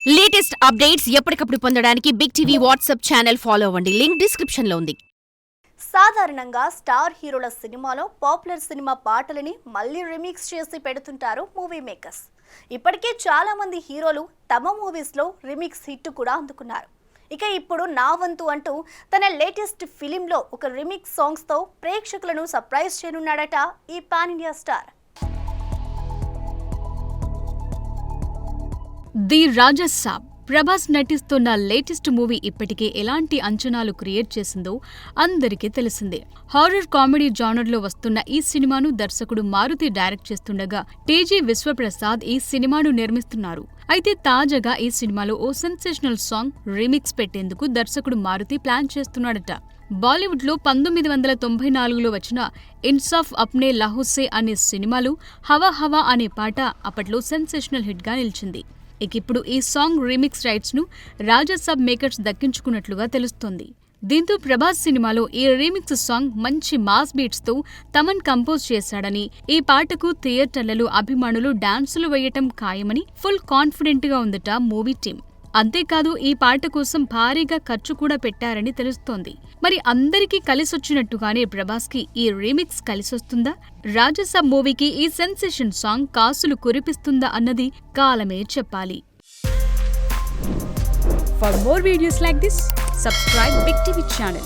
Latest updates ఎప్పటికప్పుడు పొందడానికి big TV WhatsApp channel follow అవ్వండి. లింక్ డిస్క్రిప్షన్ లో ఉంది. సాధారణంగా స్టార్ హీరోల సినిమాలో పాపులర్ సినిమా పాటలని మళ్ళీ రీమిక్స్ చేసి పెడుతుంటారు మూవీ మేకర్స్. ఇప్పటికే చాలా మంది హీరోలు తమ మూవీస్ లో రీమిక్స్ హిట్ కూడా అందుకున్నారు. ఇక ఇప్పుడు నా వంతు అంటూ తన లేటెస్ట్ ఫిలింలో ఒక రీమిక్స్ సాంగ్స్ తో ప్రేక్షకులను సర్ప్రైజ్ చేయనున్నాడట ఈ pan India star. The Raja Saab Prabhas నటిస్తున్న లేటెస్ట్ మూవీ ఇప్పటికే ఎలాంటి అంచనాలు క్రియేట్ చేసిందో అందరికీ తెలిసిందే. హారర్ కామెడీ జానర్లో వస్తున్న ఈ సినిమాను దర్శకుడు మారుతి డైరెక్ట్ చేస్తుండగా టీజీ విశ్వప్రసాద్ ఈ సినిమాను నిర్మిస్తున్నారు. అయితే తాజాగా ఈ సినిమాలో ఓ సెన్సేషనల్ సాంగ్ రీమిక్స్ పెట్టేందుకు దర్శకుడు మారుతి ప్లాన్ చేస్తున్నాడట. బాలీవుడ్లో 1994లో వచ్చిన ఇన్సాఫ్ అప్నే లహుసే అనే సినిమాలో హవా హవా అనే పాట అప్పట్లో సెన్సేషనల్ హిట్గా నిలిచింది. ఇప్పుడు ఈ సాంగ్ రీమిక్స్ రైట్స్ ను రాజసాబ్ మేకర్స్ దక్కించుకున్నట్లుగా తెలుస్తోంది. దీంతో ప్రభాస్ సినిమాలో ఈ రీమిక్స్ సాంగ్ మంచి మాస్ బీట్స్ తో తమన్ కంపోజ్ చేశాడని, ఈ పాటకు థియేటర్లలో అభిమానులు డాన్సులు వేయటం ఖాయమని ఫుల్ కాన్ఫిడెంట్ గా ఉందట మూవీ టీం. అంతేకాదు ఈ పాట కోసం భారీగా ఖర్చు కూడా పెట్టారని తెలుస్తోంది. మరి అందరికీ కలిసొచ్చినట్టుగానే ప్రభాస్ కి ఈ రీమిక్స్ కలిసొస్తుందా? రాజసాబ్ మూవీకి ఈ సెన్సేషన్ సాంగ్ కాసులు కురిపిస్తుందా అన్నది కాలమే చెప్పాలి. For more videos like this, subscribe Big TV channel.